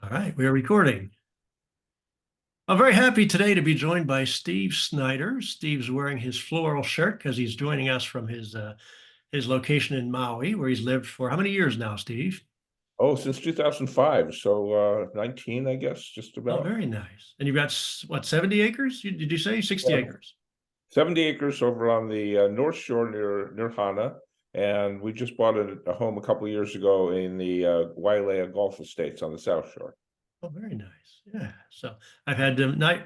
All right, we are recording. I'm very happy today to be joined by Steve Snyder. Steve's wearing his floral shirt because he's joining us from his location in Maui, where he's lived for how many years now, Steve? Oh, since 2005, so 19, I guess, just Oh, about. very nice. And you've got what, 70 acres? Did you say 60 Yeah. acres? 70 acres over on the North Shore near Hana, and we just bought a home a couple of years ago in the Wailea Golf Estates on the South Shore. Oh, very nice. Yeah. So I've had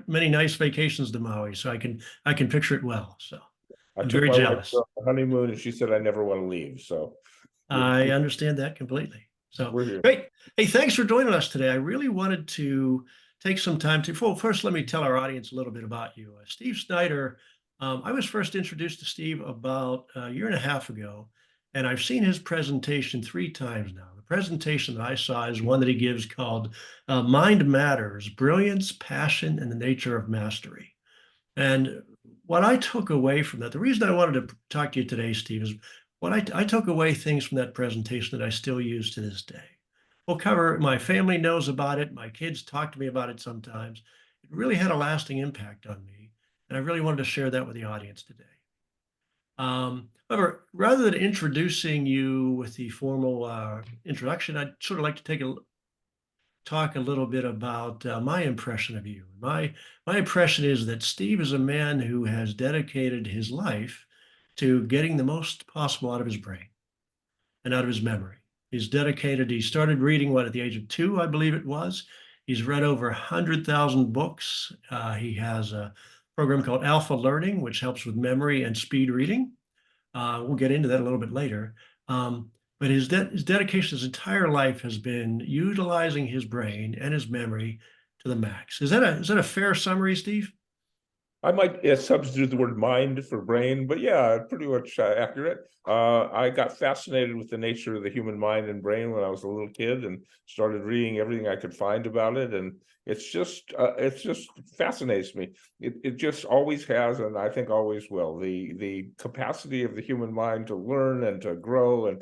many nice vacations to Maui, so I can picture it well. So I I'm took very my wife jealous. for a honeymoon, and she said I never want to leave, so we're I understand that completely. So we're here. great. Hey, thanks for joining us today. I really wanted to take some time to, well, first, let me tell our audience a little bit about you. Steve Snyder, I was first introduced to Steve about a year and a half ago, and I've seen his presentation three times now. The presentation that I saw is one that he gives called Mind Matters, Brilliance, Passion, and the Nature of Mastery. And what I took away from that, the reason I wanted to talk to you today, Steve, is I took away things from that presentation that I still use to this day. We'll cover, my family knows about it. My kids talk to me about it sometimes. It really had a lasting impact on me. And I really wanted to share that with the audience today. However, rather than introducing you with the formal introduction, I'd sort of like to talk a little bit about my impression of you. My impression is that Steve is a man who has dedicated his life to getting the most possible out of his brain and out of his memory. He started reading what at the age of 2, I believe it was. He's read over 100,000 books. He has a program called Alpha Learning, which helps with memory and speed reading. We'll get into that a little bit later. But his dedication his entire life has been utilizing his brain and his memory to the max. Is that a fair summary, Steve? I might substitute the word mind for brain, but yeah, pretty much accurate. I got fascinated with the nature of the human mind and brain when I was a little kid and started reading everything I could find about it. And it's just fascinates me. It just always has, and I think always will. The capacity of the human mind to learn and to grow and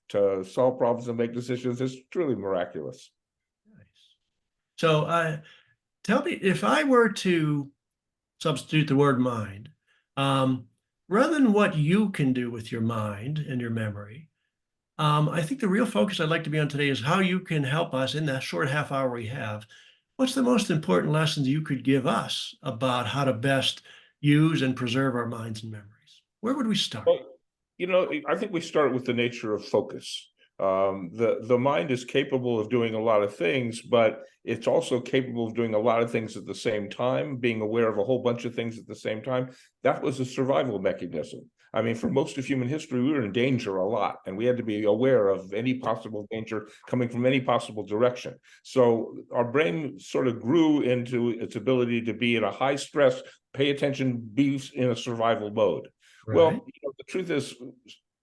to solve problems and make decisions is truly miraculous. Nice. So, tell me if I were to substitute the word mind, um, rather than what you can do with your mind and your memory. I think the real focus I'd like to be on today is how you can help us in that short half hour we have. What's the most important lessons you could give us about how to best use and preserve our minds and memories? Where would we start? Well, I think we start with the nature of focus. The mind is capable of doing a lot of things, but it's also capable of doing a lot of things at the same time, being aware of a whole bunch of things at the same time. That was a survival mechanism. I mean, for most of human history, we were in danger a lot, and we had to be aware of any possible danger coming from any possible direction. So our brain sort of grew into its ability to be in a high stress, pay attention, be in a survival mode. Right. Well, the truth is,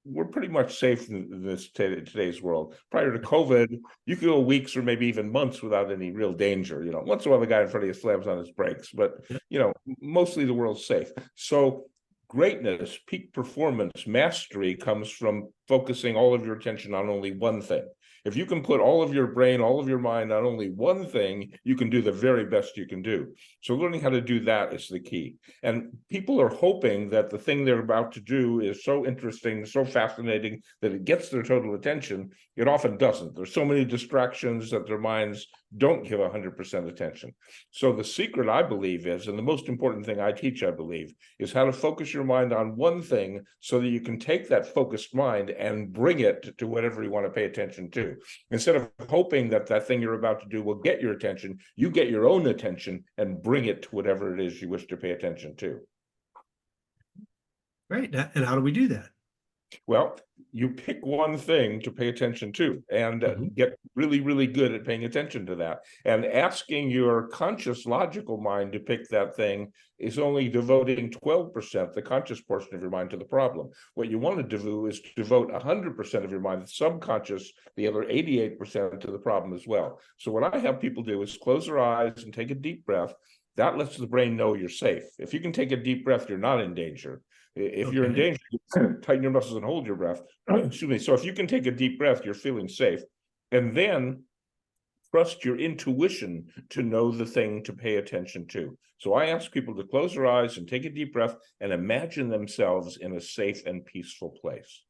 we're pretty much safe in today's world. Prior to COVID, you could go weeks or maybe even months without any real danger. Once in a while, the guy in front of you slams on his brakes, but Yeah. mostly the world's safe. So greatness, peak performance, mastery comes from focusing all of your attention on only one thing. If you can put all of your brain, all of your mind on only one thing, you can do the very best you can do. So learning how to do that is the key. And people are hoping that the thing they're about to do is so interesting, so fascinating that it gets their total attention. It often doesn't. There's so many distractions that their minds don't give 100% attention. So the secret, I believe, is, and the most important thing I teach, I believe, is how to focus your mind on one thing so that you can take that focused mind and bring it to whatever you want to pay attention to. Instead of hoping that that thing you're about to do will get your attention, you get your own attention and bring it to whatever it is you wish to pay attention to. Great. And how do we do that? Well, you pick one thing to pay attention to and Mhm. get really, really good at paying attention to that. And asking your conscious, logical mind to pick that thing is only devoting 12%, the conscious portion of your mind, to the problem. What you want to do is to devote 100% of your mind, the subconscious, the other 88% to the problem as well. So what I have people do is close their eyes and take a deep breath. That lets the brain know you're safe. If you can take a deep breath, you're not in danger. If you're in Okay. danger, you tighten your muscles and hold your breath. Excuse me. So if you can take a deep breath, you're feeling safe. And then trust your intuition to know the thing to pay attention to. So I ask people to close their eyes and take a deep breath and imagine themselves in a safe and peaceful place.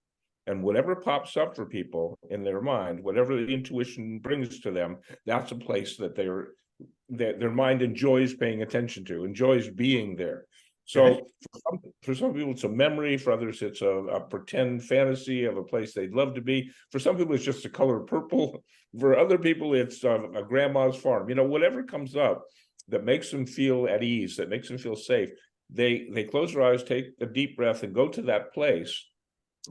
And whatever pops up for people in their mind, whatever the intuition brings to them, that's a place that their mind enjoys paying attention to, enjoys being there. So for some people, it's a memory. For others, it's a pretend fantasy of a place they'd love to be. For some people, it's just the color purple. For other people, it's a grandma's farm. You know, whatever comes up that makes them feel at ease, that makes them feel safe, they close their eyes, take a deep breath, and go to that place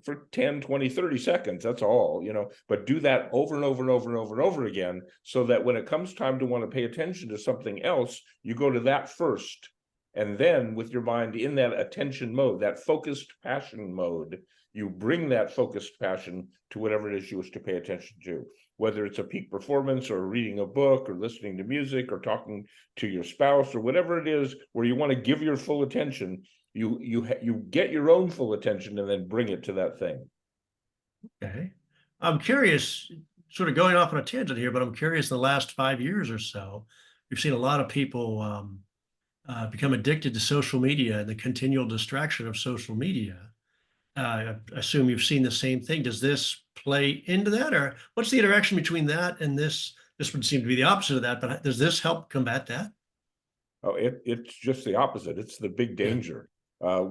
for 10, 20, 30 seconds. That's all, you know, but do that over and over and over and over and over again, so that when it comes time to want to pay attention to something else, you go to that first. And then with your mind in that attention mode, that focused passion mode, you bring that focused passion to whatever it is you wish to pay attention to, whether it's a peak performance or reading a book or listening to music or talking to your spouse or whatever it is where you want to give your full attention. You get your own full attention and then bring it to that thing. Okay. I'm curious, sort of going off on a tangent here, but I'm curious, the last 5 years or so, we've seen a lot of people become addicted to social media and the continual distraction of social media. I assume you've seen the same thing. Does this play into that, or what's the interaction between that and this? This would seem to be the opposite of that, but does this help combat that? Oh, it's just the opposite. It's the big Yeah. danger.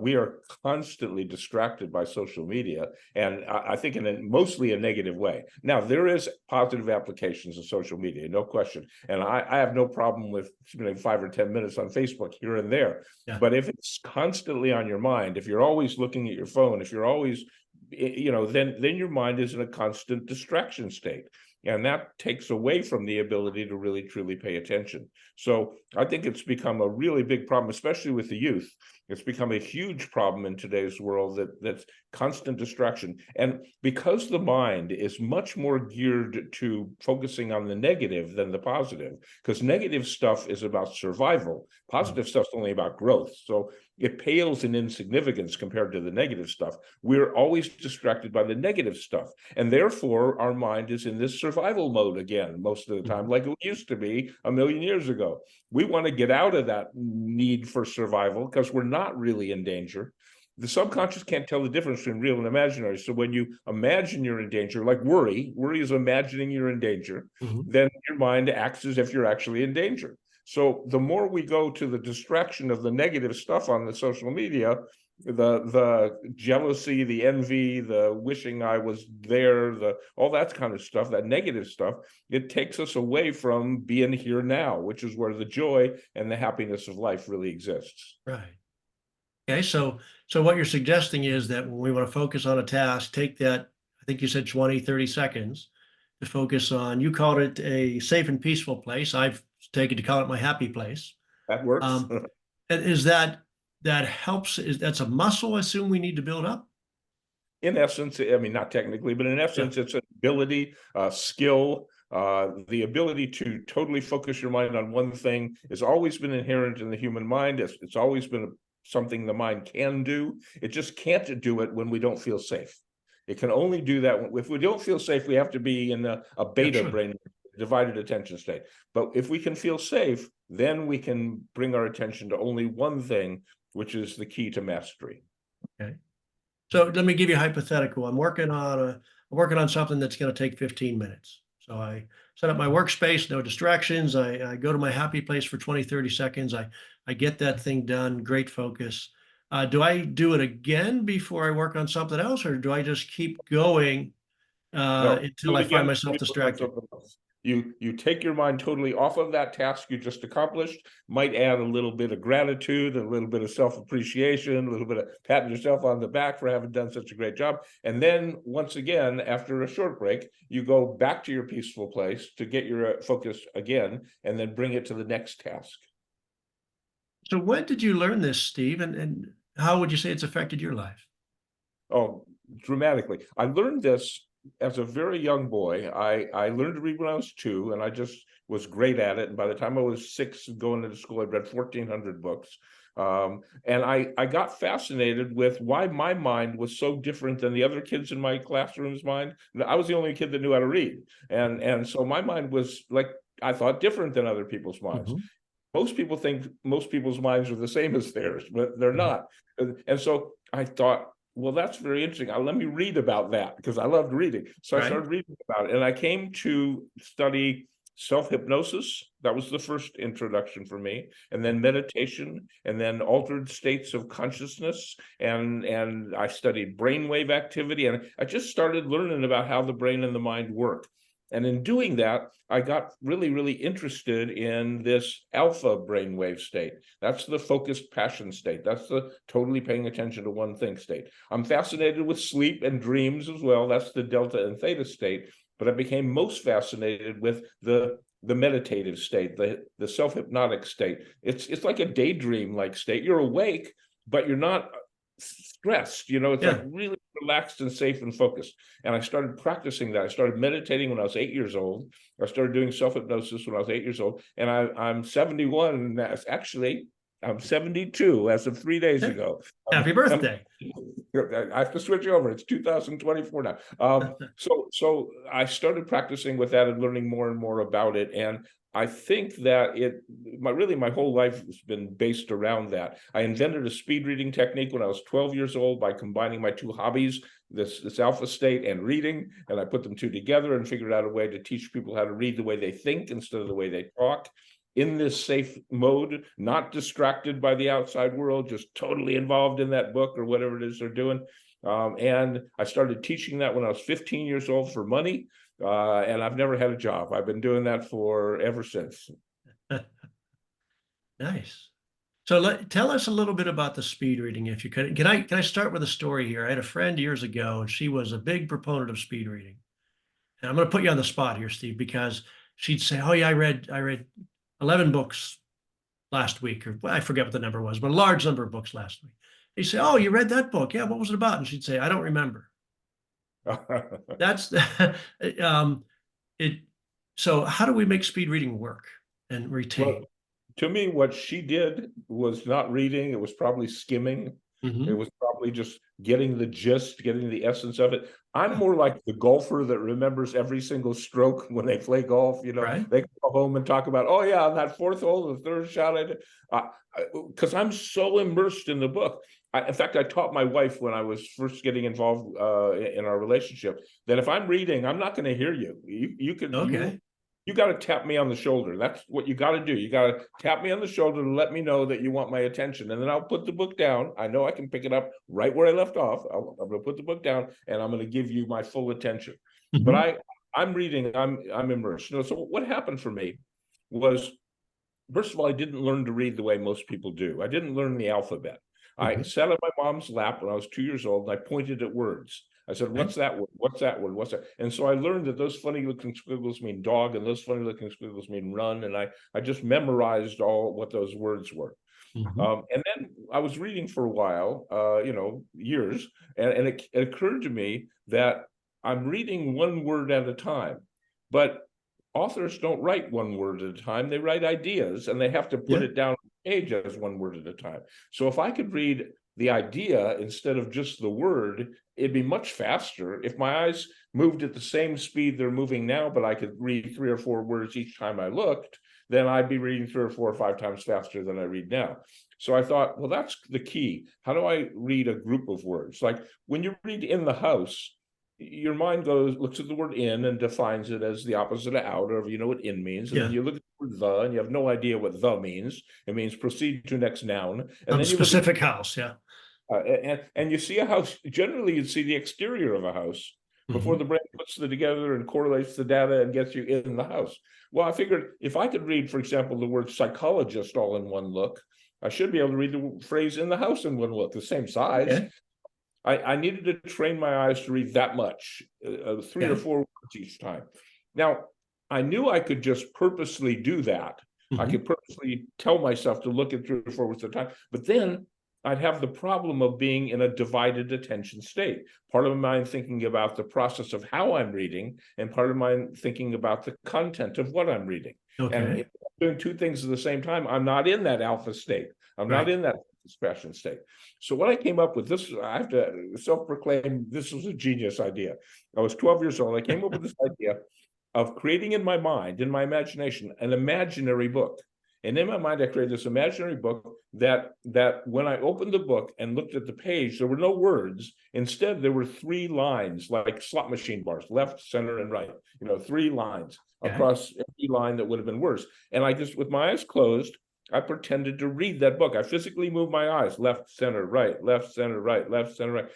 We are constantly distracted by social media, and I think mostly a negative way. Now, there is positive applications of social media, no question. And I have no problem with spending 5 or 10 minutes on Facebook here and there. Yeah. But if it's constantly on your mind, if you're always looking at your phone, if you're always, you know, then your mind is in a constant distraction state. And that takes away from the ability to really, truly pay attention. So I think it's become a really big problem, especially with the youth. It's become a huge problem in today's world, that's constant distraction. And because the mind is much more geared to focusing on the negative than the positive, because negative stuff is about survival, positive stuff's only about growth. So it pales in insignificance compared to the negative stuff. We're always distracted by the negative stuff. And therefore, our mind is in this survival mode again, most of the time, like it used to be a million years ago. We want to get out of that need for survival because we're not really in danger. The subconscious can't tell the difference between real and imaginary. So when you imagine you're in danger, like worry is imagining you're in danger, then your mind acts as if you're actually in danger. So the more we go to the distraction of the negative stuff on the social media, the jealousy, the envy, the wishing I was there, all that kind of stuff, that negative stuff, it takes us away from being here now, which is where the joy and the happiness of life really exists. Right. Okay. So what you're suggesting is that when we want to focus on a task, take that, I think you said 20, 30 seconds to focus on, you called it a safe and peaceful place. I've taken to call it my happy place. That works. And is that helps? That's a muscle, I assume, we need to build up? In essence, I mean, not technically, but in essence, it's an ability, skill. The ability to totally focus your mind on one thing has always been inherent in the human mind. It's always been something the mind can do. It just can't do it when we don't feel safe. It can only do that if we don't feel safe. We have to be in a beta brain, divided attention state. But if we can feel safe, then we can bring our attention to only one thing, which is the key to mastery. Okay. So let me give you a hypothetical. I'm working on something that's going to take 15 minutes. So I set up my workspace, no distractions. I go to my happy place for 20, 30 seconds. I get that thing done, great focus. Do I do it again before I work on something else, or do I just keep going until I find myself distracted? You take your mind totally off of that task you just accomplished, might add a little bit of gratitude, a little bit of self-appreciation, a little bit of patting yourself on the back for having done such a great job. And then once again, after a short break, you go back to your peaceful place to get your focus again, and then bring it to the next task. So when did you learn this, Steve? And how would you say it's affected your life? Oh, dramatically. I learned this as a very young boy. I learned to read when I was 2, and I just was great at it. And by the time I was 6 going into school, I'd read 1,400 books. And I got fascinated with why my mind was so different than the other kids in my classroom's mind. I was the only kid that knew how to read. And so my mind was like I thought different than other people's minds. Mhm. Most people think most people's minds are the same as theirs, but they're Mhm. not. And so I thought, well, that's very interesting. Let me read about that because I loved reading. So I Right. started reading about it, and I came to study self-hypnosis. That was the first introduction for me, and then meditation, and then altered states of consciousness, and I studied brainwave activity, and I just started learning about how the brain and the mind work. And in doing that, I got really, really interested in this alpha brainwave state. That's the focused passion state. That's the totally paying attention to one thing state. I'm fascinated with sleep and dreams as well. That's the delta and theta state. But I became most fascinated with the meditative state, the self-hypnotic state. It's like a daydream-like state. You're awake, but you're not stressed. It's like Yeah. really relaxed and safe and focused. And I started practicing that. I started meditating when I was 8 years old. I started doing self-hypnosis when I was 8 years old. And I'm 71, and that's actually I'm 72 as of 3 days Yeah. ago. Happy birthday. I have to switch over. It's 2024 now. So I started practicing with that and learning more and more about it. And I think that my whole life has been based around that. I invented a speed reading technique when I was 12 years old by combining my two hobbies, this alpha state and reading, and I put them two together and figured out a way to teach people how to read the way they think instead of the way they talk, in this safe mode, not distracted by the outside world, just totally involved in that book or whatever it is they're doing. And I started teaching that when I was 15 years old for money. And I've never had a job. I've been doing that for ever since. Nice. So tell us a little bit about the speed reading, if you could. Can I start with a story here? I had a friend years ago, and she was a big proponent of speed reading. And I'm going to put you on the spot here, Steve, because she'd say, "Oh yeah, I read 11 books last week," or well, I forget what the number was, but a large number of books last week. He'd say, "Oh, you read that book? Yeah, what was it about?" And she'd say, "I don't remember." That's um, it. So how do we make speed reading work and Well, retain? to me, what she did was not reading, it was probably skimming. It Mhm. was probably just getting the gist, getting the essence of it. I'm Yeah. more like the golfer that remembers every single stroke when they play golf. Right. They go home and talk about, oh yeah, on that fourth hole, the third shot I did. Because I'm so immersed in the book. In fact, I taught my wife when I was first getting involved in our relationship that if I'm reading, I'm not going to hear you. Okay. You got to tap me on the shoulder. That's what you got to do. You got to tap me on the shoulder to let me know that you want my attention. And then I'll put the book down. I know I can pick it up right where I left off. I'm going to put the book down and I'm going to give you my full attention. But Mhm. I'm reading, I'm immersed. So what happened for me was, first of all, I didn't learn to read the way most people do. I didn't learn the alphabet. I Mhm. sat on my mom's lap when I was 2 years old and I pointed at words. I said, Right. what's that word? What's that word? What's that? And so I learned that those funny looking squiggles mean dog and those funny looking squiggles mean run. And I just memorized all what those words were. Mhm. And then I was reading for a while, years, and it occurred to me that I'm reading one word at a time, but authors don't write one word at a time. They write ideas and they have to put Yeah. it down on the page as one word at a time. So if I could read the idea instead of just the word, it'd be much faster. If my eyes moved at the same speed they're moving now, but I could read 3 or 4 words each time I looked, then I'd be reading 3 or 4 or 5 times faster than I read now. So I thought, well, that's the key. How do I read a group of words? Like when you read in the house, your mind looks at the word in and defines it as the opposite of out, or you know what in means. And then Yeah. you look at the word the, and you have no idea what the means. It means proceed to next noun. And On the then you look at specific house. Yeah. and you see a house. Generally, you'd see the exterior of a house before Mhm. the brain puts it together and correlates the data and gets you in the house. Well, I figured if I could read, for example, the word psychologist all in one look, I should be able to read the phrase in the house in one look, the same size. Okay. I needed to train my eyes to read that much, 3 or Okay. 4 words each time. Now, I knew I could just purposely do that. I Mhm. could purposely tell myself to look at 3 or 4 words at a time, but then I'd have the problem of being in a divided attention state. Part of my mind thinking about the process of how I'm reading, and part of mine thinking about the content of what I'm reading. And Okay. if I'm doing 2 things at the same time, I'm not in that alpha state. I'm not Right. in that passion state. So what I came up with, this, I have to self-proclaim, this was a genius idea. I was 12 years old. I came up with this idea of creating in my mind, in my imagination, an imaginary book. And in my mind, I created this imaginary book that when I opened the book and looked at the page, there were no words. Instead, there were 3 lines, like slot machine bars, left, center, and right. 3 lines across every line that would have been words. And I just, with my eyes closed, I pretended to read that book. I physically moved my eyes, left, center, right, left, center, right, left, center, right.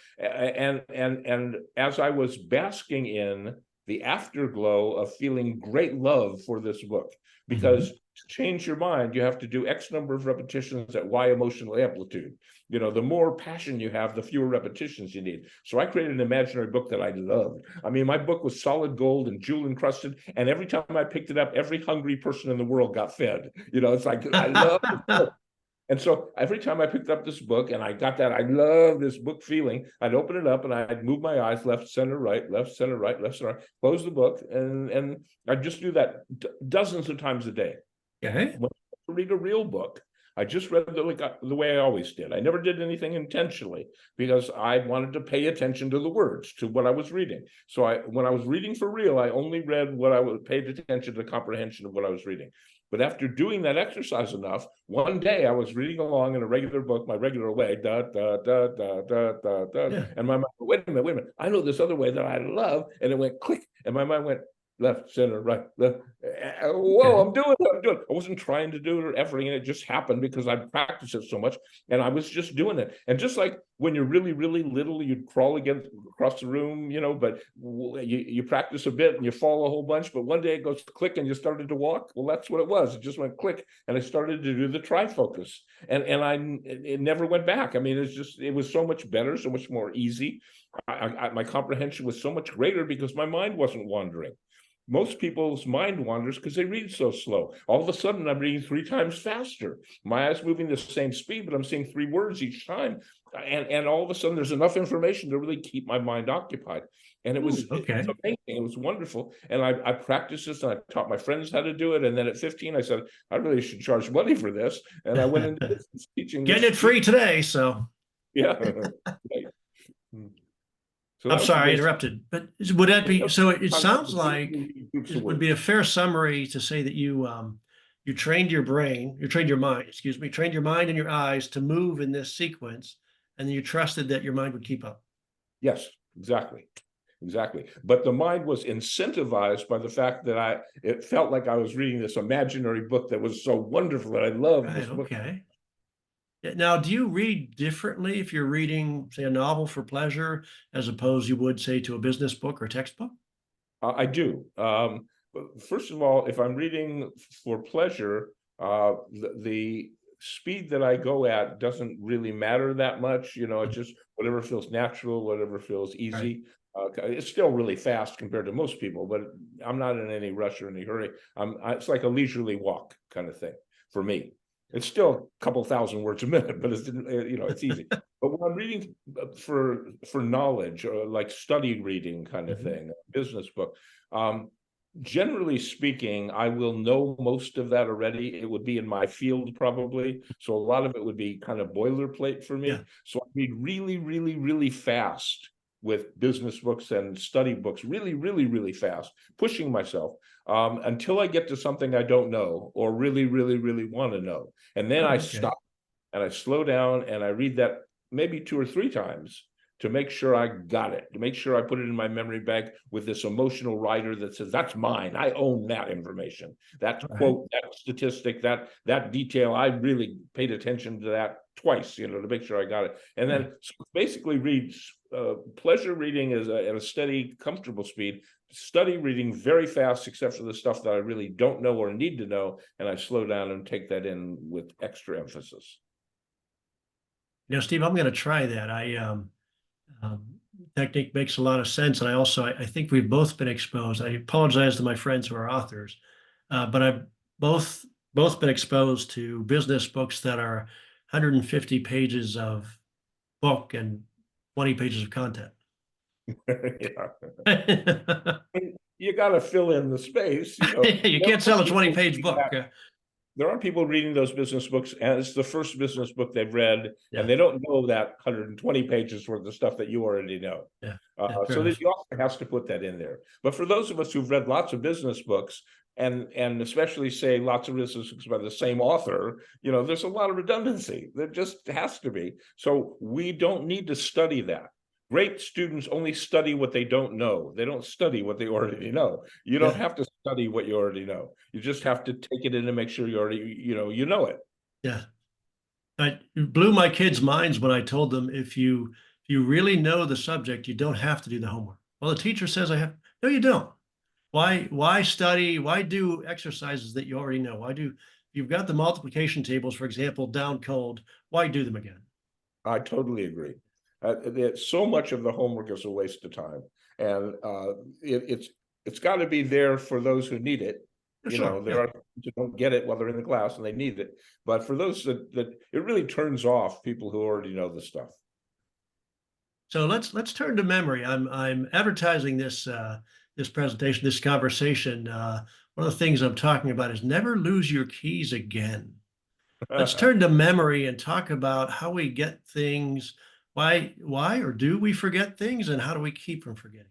And as I was basking in the afterglow of feeling great love for this book, because to change your mind, you have to do X number of repetitions at Y emotional amplitude. The more passion you have, the fewer repetitions you need. So I created an imaginary book that I loved. I mean, my book was solid gold and jewel encrusted. And every time I picked it up, every hungry person in the world got fed. It's like, I love it. And so every time I picked up this book and I got that, I love this book feeling, I'd open it up and I'd move my eyes left, center, right, left, center, right, left, center, right, close the book. And I just do that dozens of times a day. Okay. When I read a real book, I just read the way I always did. I never did anything intentionally because I wanted to pay attention to the words, to what I was reading. So when I was reading for real, I only read what I paid attention to the comprehension of what I was reading. But after doing that exercise enough, one day I was reading along in a regular book, my regular way, da, da, da, da, da, da, da. Yeah. And my mind, wait a minute. I know this other way that I love. And it went click. And my mind went, left, center, right, left. Whoa, I'm doing it. I wasn't trying to do it or efforting, and it just happened because I practiced it so much, and I was just doing it. And just like when you're really, really little, you'd crawl across the room, but you practice a bit and you fall a whole bunch, but one day it goes click and you started to walk. Well, that's what it was. It just went click, and I started to do the trifocus, and it never went back. I mean, it was so much better, so much more easy. My comprehension was so much greater because my mind wasn't wandering. Most people's mind wanders because they read so slow. All of a sudden, I'm reading 3 times faster. My eyes moving the same speed, but I'm seeing 3 words each time. And all of a sudden, there's enough information to really keep my mind occupied. And it was amazing. It was wonderful. And I practiced this, and I taught my friends how to do it. And then at 15, I said, I really should charge money for this. And I went into business teaching. Getting it free today, so. Yeah. Right. So I'm sorry, I interrupted, but would that be, so it sounds like it would be a fair summary to say that you trained your mind, trained your mind and your eyes to move in this sequence, and then you trusted that your mind would keep up. Yes, exactly. But the mind was incentivized by the fact that it felt like I was reading this imaginary book that was so wonderful that I loved this book. Okay. Now, do you read differently if you're reading, say, a novel for pleasure, as opposed you would, say, to a business book or textbook? I do. First of all, if I'm reading for pleasure, the speed that I go at doesn't really matter that much. It's just whatever feels natural, whatever feels easy. Right. It's still really fast compared to most people, but I'm not in any rush or any hurry. It's like a leisurely walk kind of thing for me. It's still a couple thousand words a minute, but it's easy. But when I'm reading for knowledge, or like study reading kind of thing, a business book, generally speaking, I will know most of that already. It would be in my field probably. So a lot of it would be kind of boilerplate for me. Yeah. So I read really, really, really fast with business books and study books, really, really, really fast, pushing myself until I get to something I don't know or really, really, really want to know. And then I stop and I slow down and I read that maybe 2 or 3 times to make sure I got it, to make sure I put it in my memory bank with this emotional writer that says, that's mine. I own that information, that quote, that statistic, that detail. I really paid attention to that twice, to make sure I got it. And then basically pleasure reading is at a steady, comfortable speed, study reading very fast, except for the stuff that I really don't know or need to know. And I slow down and take that in with extra emphasis. Steve, I'm going to try that. Technique makes a lot of sense. And I think we've both been exposed. I apologize to my friends who are authors, but I've both been exposed to business books that are 150 pages of book and 20 pages of content. You got to fill in the space. You can't sell a 20-page book. there are people reading those business books and it's the first business book they've read, Yeah. and they don't know that 120 pages worth of stuff that you already know. Yeah. So the author has to put that in there. But for those of us who've read lots of business books, and especially say lots of business books by the same author, there's a lot of redundancy. There just has to be. So we don't need to study that. Great students only study what they don't know. They don't study what they already know. You don't have to study what you already know. You just have to take it in and make sure you already, you know it. Yeah. It blew my kids' minds when I told them, if you really know the subject, you don't have to do the homework. Well, the teacher says I have. No, you don't. Why study? Why do exercises that you already know? You've got the multiplication tables, for example, down cold, why do them again? I totally agree. So much of the homework is a waste of time, and it's got to be there for those who need it. Sure, There are people who don't get it while they're in the class and they need it, but for those that it really turns off people who already know the stuff. So let's turn to memory. I'm advertising this this presentation, this conversation. One of the things I'm talking about is never lose your keys again. Let's turn to memory and talk about how we get things. Why or do we forget things, and how do we keep from forgetting?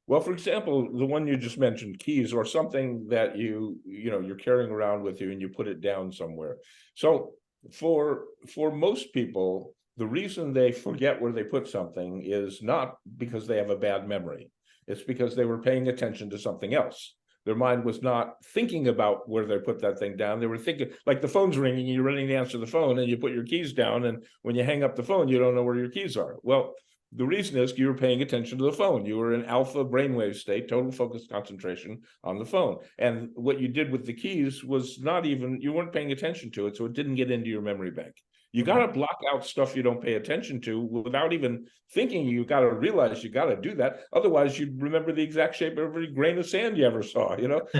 Well, for example, the one you just mentioned, keys, or something that you're carrying around with you and you put it down somewhere. So for most people, the reason they forget where they put something is not because they have a bad memory. It's because they were paying attention to something else. Their mind was not thinking about where they put that thing down. They were thinking, like the phone's ringing, you're ready to answer the phone, and you put your keys down, and when you hang up the phone, you don't know where your keys are. Well, the reason is you were paying attention to the phone. You were in alpha brainwave state, total focus concentration on the phone. And what you did with the keys was you weren't paying attention to it, so it didn't get into your memory bank. You got to block out stuff you don't pay attention to without even thinking. You got to realize you got to do that. Otherwise, you'd remember the exact shape of every grain of sand you ever saw,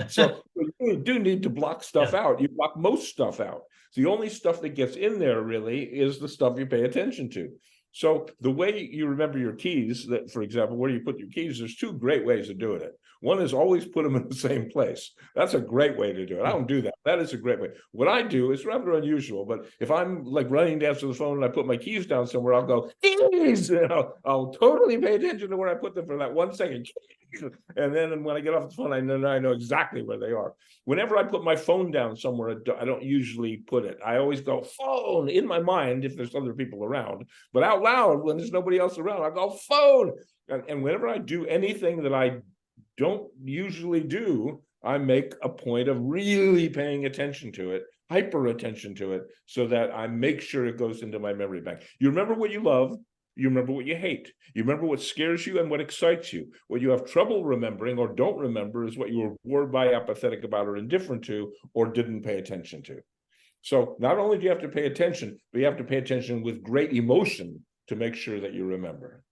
So you really do need to block stuff out. You block most stuff out. So the only stuff that gets in there really is the stuff you pay attention to. So the way you remember your keys, that, for example, where you put your keys, there's two great ways of doing it. One is always put them in the same place. That's a great way to do it. I don't do that. That is a great way. What I do is rather unusual, but if I'm like running to answer the phone and I put my keys down somewhere, I'll go, keys! I'll totally pay attention to where I put them for that 1 second. And then when I get off the phone, I know exactly where they are. Whenever I put my phone down somewhere, I don't usually put it. I always go phone in my mind if there's other people around, but out loud when there's nobody else around, I go phone. And whenever I do anything that I don't usually do, I make a point of really paying attention to it, hyper attention to it, so that I make sure it goes into my memory bank. You remember what you love. You remember what you hate. You remember what scares you and what excites you. What you have trouble remembering or don't remember is what you were bored by, apathetic about, or indifferent to, or didn't pay attention to. So not only do you have to pay attention, but you have to pay attention with great emotion to make sure that you remember.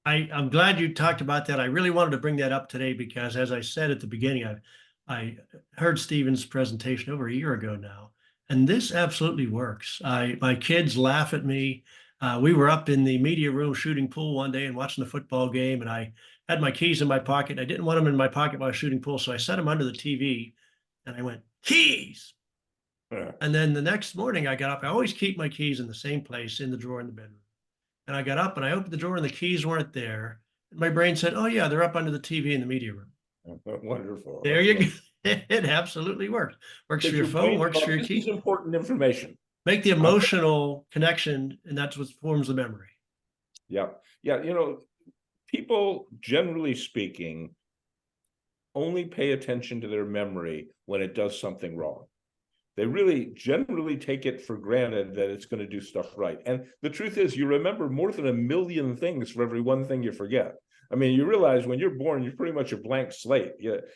I'm glad you talked about that. I really wanted to bring that up today because, as I said at the beginning, I heard Stephen's presentation over a year ago now, and this absolutely works. My kids laugh at me. We were up in the media room shooting pool one day and watching the football game, and I had my keys in my pocket. I didn't want them in my pocket while I was shooting pool, so I set them under the TV, and I went, keys. Yeah. And then the next morning I got up. I always keep my keys in the same place in the drawer in the bedroom. And I got up and I opened the drawer and the keys weren't there. And my brain said, oh yeah, they're up under the TV in the media room. Wonderful. There you go. It absolutely works. Works for your phone, works for your keys. keys. This is important information. Make the emotional connection, and that's what forms the memory. Yeah. People, generally speaking, only pay attention to their memory when it does something wrong. They really generally take it for granted that it's going to do stuff right. And the truth is, you remember more than 1 million things for every one thing you forget. I mean, you realize when you're born, you're pretty much a blank slate.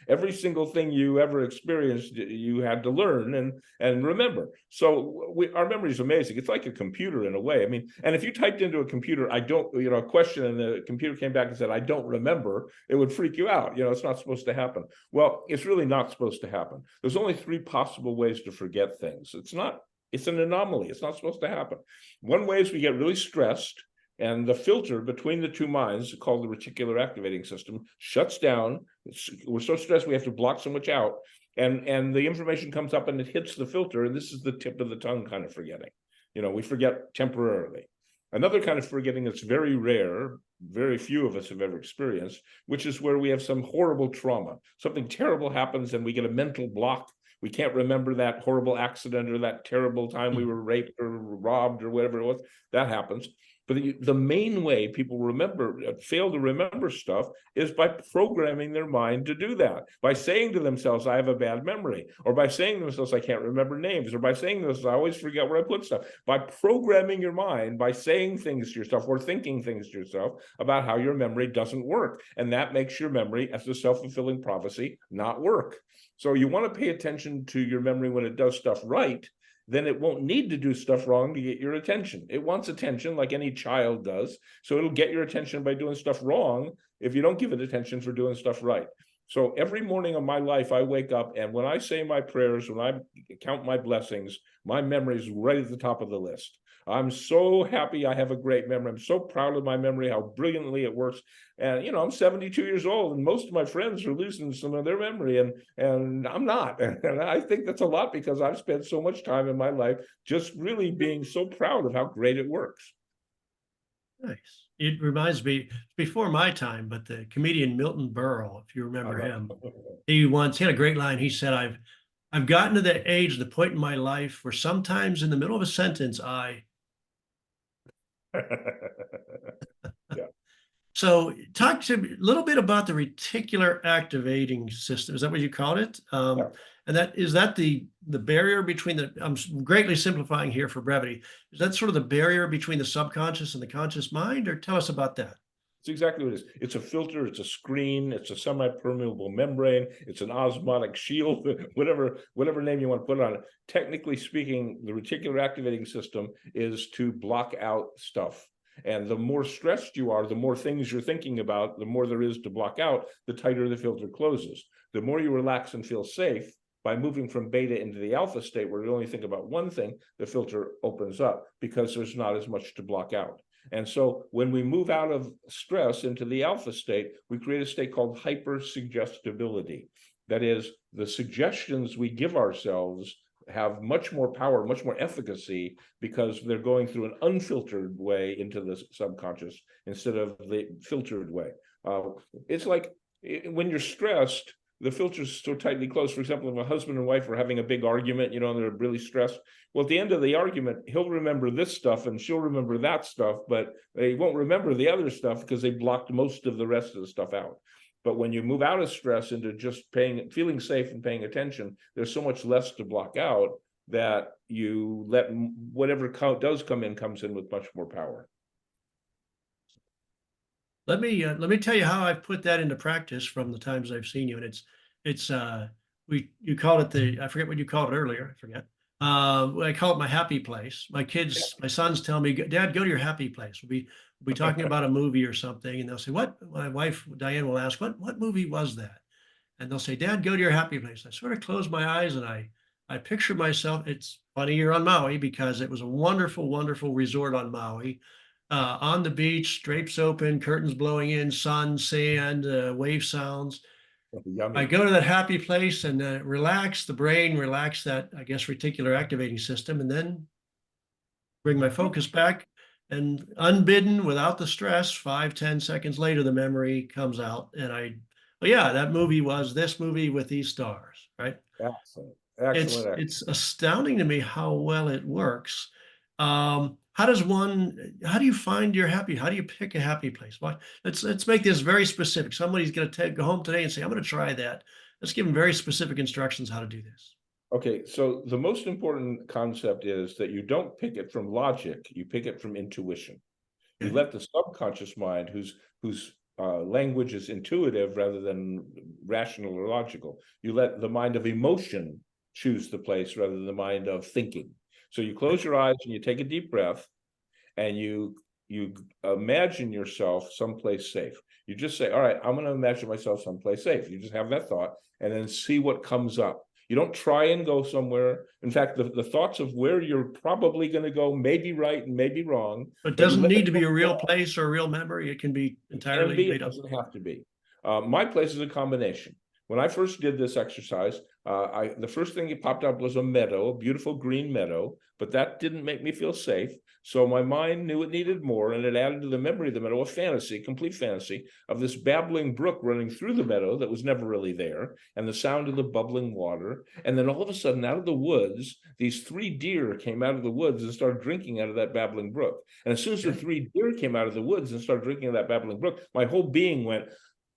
Every single thing you ever experienced, you had to learn and remember. So our memory is amazing. It's like a computer in a way. I mean, and if you typed into a computer, a question, and the computer came back and said, I don't remember, it would freak you out. It's not supposed to happen. Well, it's really not supposed to happen. There's only 3 possible ways to forget things. It's an anomaly. It's not supposed to happen. One way is we get really stressed And the filter between the two minds, called the reticular activating system, shuts down. We're so stressed we have to block so much out, and the information comes up and it hits the filter, and this is the tip of the tongue kind of forgetting. We forget temporarily. Another kind of forgetting that's very rare, very few of us have ever experienced, which is where we have some horrible trauma. Something terrible happens and we get a mental block. We can't remember that horrible accident or that terrible time we were raped or robbed or whatever it was. That happens. But the main way people fail to remember stuff is by programming their mind to do that, by saying to themselves, I have a bad memory, or by saying to themselves, I can't remember names, or by saying to themselves, I always forget where I put stuff. By programming your mind, by saying things to yourself or thinking things to yourself about how your memory doesn't work. And that makes your memory, as a self-fulfilling prophecy, not work. So you want to pay attention to your memory when it does stuff right. Then it won't need to do stuff wrong to get your attention. It wants attention like any child does. So it'll get your attention by doing stuff wrong if you don't give it attention for doing stuff right. So every morning of my life, I wake up, and when I say my prayers, when I count my blessings, my memory is right at the top of the list. I'm so happy I have a great memory. I'm so proud of my memory, how brilliantly it works. And, I'm 72 years old, and most of my friends are losing some of their memory, and I'm not. And I think that's a lot because I've spent so much time in my life just really being so proud of how great it works. Nice. It reminds me, before my time, but the comedian Milton Berle, if you remember him, he had a great line. He said, I've gotten to the age, the point in my life where sometimes in the middle of a sentence, Yeah. So talk to me a little bit about the reticular activating system. Is that what you called it? Yeah. And is that the barrier between I'm greatly simplifying here for brevity. Is that sort of the barrier between the subconscious and the conscious mind, or tell us about that? It's exactly what it is. It's a filter, it's a screen, it's a semi-permeable membrane, it's an osmotic shield, whatever name you want to put on it. Technically speaking, the reticular activating system is to block out stuff. And the more stressed you are, the more things you're thinking about, the more there is to block out, the tighter the filter closes. The more you relax and feel safe, by moving from beta into the alpha state, where you only think about one thing, the filter opens up because there's not as much to block out. And so when we move out of stress into the alpha state, we create a state called hypersuggestibility. That is, the suggestions we give ourselves have much more power, much more efficacy, because they're going through an unfiltered way into the subconscious instead of the filtered way. It's like when you're stressed, the filter's so tightly closed. For example, if a husband and wife are having a big argument, and they're really stressed, well, at the end of the argument, he'll remember this stuff and she'll remember that stuff, but they won't remember the other stuff because they blocked most of the rest of the stuff out. But when you move out of stress into just feeling safe and paying attention, there's so much less to block out that you let whatever does come in comes in with much more power. Let me tell you how I've put that into practice from the times I've seen you. And you called it I forget what you called it earlier. I forget. I call it my happy place. My sons tell me, Dad, go to your happy place. We'll be talking about a movie or something, and they'll say, what? My wife, Diane, will ask, what movie was that? And they'll say, Dad, go to your happy place. I sort of close my eyes and I picture myself. It's funny you're on Maui because it was a wonderful, wonderful resort on Maui. On the beach, drapes open, curtains blowing in, sun, sand, wave sounds. Yummy. I go to that happy place and relax the brain, relax that, I guess, reticular activating system, and then bring my focus back. And unbidden, without the stress, 5-10 seconds later, the memory comes out. And that movie was this movie with these stars, right? Excellent. Excellent. It's astounding to me how well it works. How do you find your happy? How do you pick a happy place? Let's make this very specific. Somebody's going to go home today and say, I'm going to try that. Let's give them very specific instructions how to do this. Okay, so the most important concept is that you don't pick it from logic, you pick it from intuition. You let the subconscious mind, whose language is intuitive rather than rational or logical, you let the mind of emotion choose the place rather than the mind of thinking. So you close your eyes and you take a deep breath, and you imagine yourself someplace safe. You just say, all right, I'm going to imagine myself someplace safe. You just have that thought and then see what comes up. You don't try and go somewhere. In fact, the thoughts of where you're probably going to go may be right and may be wrong, It but you doesn't let need it to be a real go. place or a real memory. It can be It can entirely be, made it up. doesn't have to be. My place is a combination. When I first did this exercise, the first thing that popped up was a meadow, a beautiful green meadow, but that didn't make me feel safe. So my mind knew it needed more, and it added to the memory of the meadow a fantasy, complete fantasy, of this babbling brook running through the meadow that was never really there, and the sound of the bubbling water. And then all of a sudden, out of the woods, these 3 deer came out of the woods and started drinking out of that babbling brook. And as soon as the 3 deer came out of the woods and started drinking of that babbling brook, my whole being went,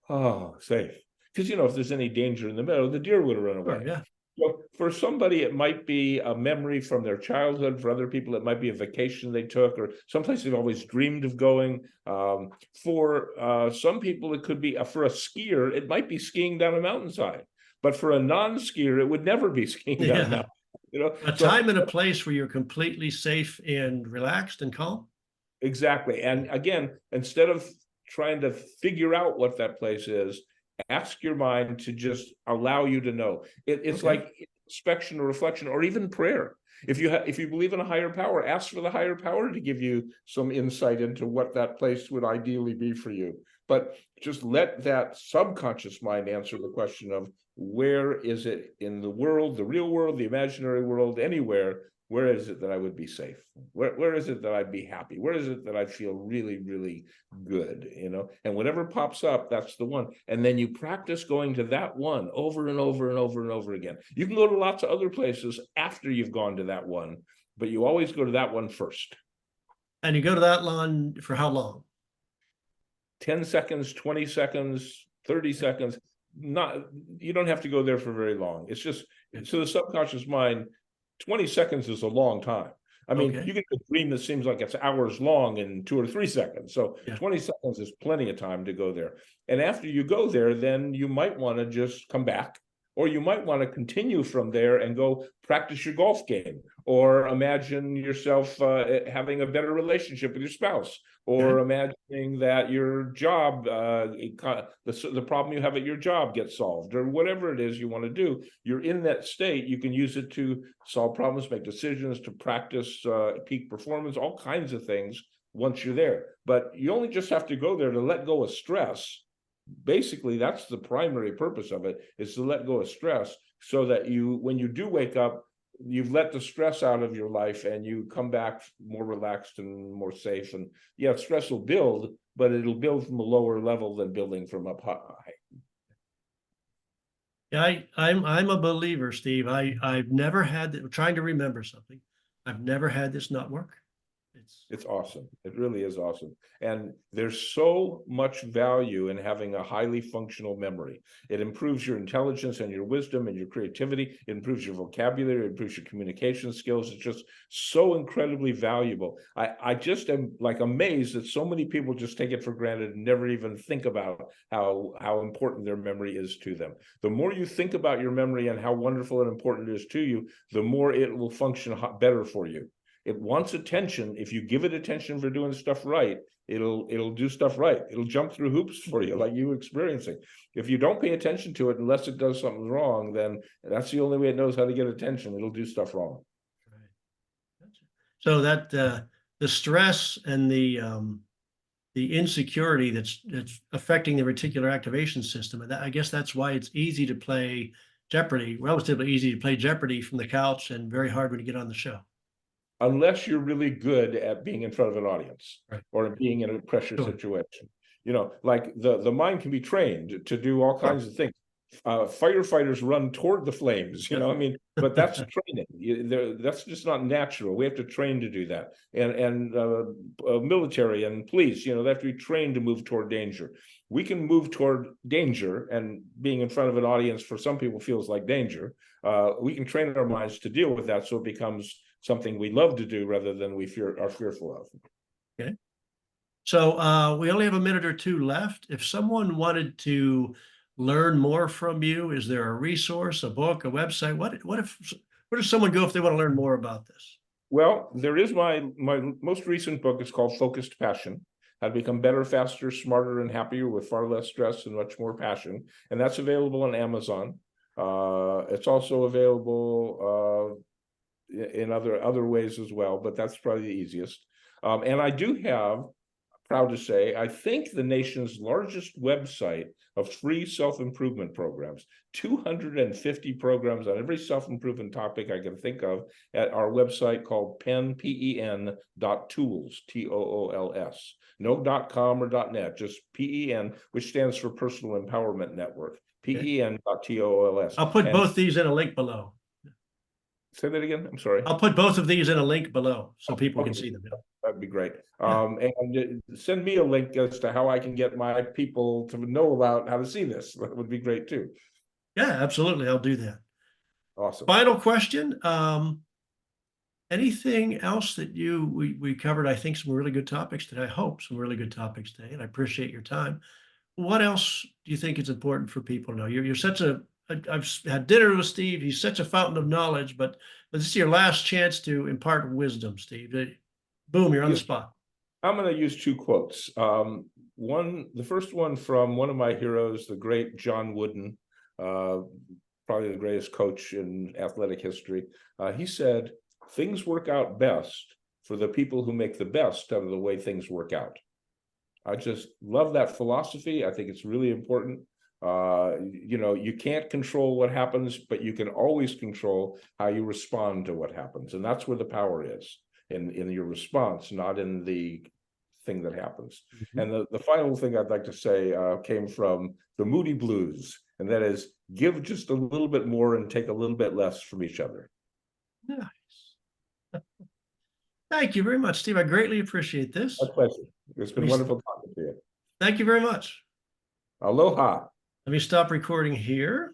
oh, safe. Because, if there's any danger in the meadow, the deer would have run away. Sure, yeah. So for somebody, it might be a memory from their childhood. For other people, it might be a vacation they took, or someplace they've always dreamed of going. For some people, it could be, for a skier, it might be skiing down a mountainside. But for a non-skier, it would never be skiing down a mountain. A time and a place where you're completely safe and relaxed and calm. Exactly. And again, instead of trying to figure out what that place is, ask your mind to just allow you to know. It's like inspection or reflection, or even prayer. If you believe in a higher power, ask for the higher power to give you some insight into what that place would ideally be for you. But just let that subconscious mind answer the question of, where is it in the world, the real world, the imaginary world, anywhere? Where is it that I would be safe? Where is it that I'd be happy? Where is it that I'd feel really, really good? And whatever pops up, that's the one. And then you practice going to that one over and over and over and over again. You can go to lots of other places after you've gone to that one, but you always go to that one first. And you go to that one for how long? 10 seconds, 20 seconds, 30 seconds. You don't have to go there for very long. It's just, so the subconscious mind, 20 seconds is a long time. I mean, you get a dream that seems like it's hours long in 2 or 3 seconds. So 20 seconds is plenty of time to go there. And after you go there, then you might want to just come back, or you might want to continue from there and go practice your golf game, or imagine yourself having a better relationship with your spouse, or imagining that your job, the problem you have at your job gets solved, or whatever it is you want to do. You're in that state. You can use it to solve problems, make decisions, to practice peak performance, all kinds of things once you're there. But you only just have to go there to let go of stress. Basically, that's the primary purpose of it, is to let go of stress, so that when you do wake up, you've let the stress out of your life and you come back more relaxed and more safe. And stress will build, but it'll build from a lower level than building from up high. Yeah, I'm a believer, Steve. I've never had that. Trying to remember something. I've never had this not work. It's awesome. It really is awesome. And there's so much value in having a highly functional memory. It improves your intelligence and your wisdom and your creativity. It improves your vocabulary. It improves your communication skills. It's just so incredibly valuable. I just am like amazed that so many people just take it for granted and never even think about how important their memory is to them. The more you think about your memory and how wonderful and important it is to you, the more it will function better for you. It wants attention. If you give it attention for doing stuff right, it'll do stuff right. It'll jump through hoops for you, like you were experiencing. If you don't pay attention to it, unless it does something wrong, then that's the only way it knows how to get attention. It'll do stuff wrong. Right. So that the stress and the insecurity that's affecting the reticular activation system, and I guess that's why it's easy to play Jeopardy, relatively easy to play Jeopardy from the couch, and very hard when you get on the show. Unless you're really good at being in front of an audience, or being in a pressure situation. Like the mind can be trained to do all kinds of things. Firefighters run toward the flames, I mean, but that's training. That's just not natural. We have to train to do that. And military and police, they have to be trained to move toward danger. We can move toward danger, and being in front of an audience for some people feels like danger. We can train our minds to deal with that, so it becomes something we love to do rather than we are fearful of. Okay. So we only have a minute or two left. If someone wanted to learn more from you, is there a resource, a book, a website? Where does someone go if they want to learn more about this? Well, there is my most recent book. It's called Focused Passion: How to Become Better, Faster, Smarter, and Happier with Far Less Stress and Much More Passion. And that's available on Amazon. It's also available in other ways as well, but that's probably the easiest. And I do have, proud to say, I think the nation's largest website of free self-improvement programs, 250 programs on every self-improvement topic I can think of at our website called pen.tools, Tools. No .com or .net, just PEN, which stands for Personal Empowerment Network, pen.tools. I'll put And both these in a link below. say that again, I'm sorry. I'll put both of these in a link below so people can Okay. see them. That'd be great. Yeah. And send me a link as to how I can get my people to know about how to see this. That would be great too. Yeah, absolutely. I'll do that. Awesome. Final question. Anything else that we covered? I think some really good topics today. I hope some really good topics today, and I appreciate your time. What else do you think is important for people to know? You're such I've had dinner with Steve. He's such a fountain of knowledge, but this is your last chance to impart wisdom, Steve. Boom, you're on the spot. I'm going to use two quotes. The first one from one of my heroes, the great John Wooden, probably the greatest coach in athletic history. He said, "Things work out best for the people who make the best out of the way things work out." I just love that philosophy. I think it's really important. You can't control what happens, but you can always control how you respond to what happens. And that's where the power is, in your response, not in the thing that happens. Mm-hmm. And the final thing I'd like to say came from the Moody Blues, and that is, give just a little bit more and take a little bit less from each other. Nice. Thank you very much, Steve. I greatly appreciate this. My pleasure. It's been wonderful talking to you. Thank you very much. Aloha. Let me stop recording here.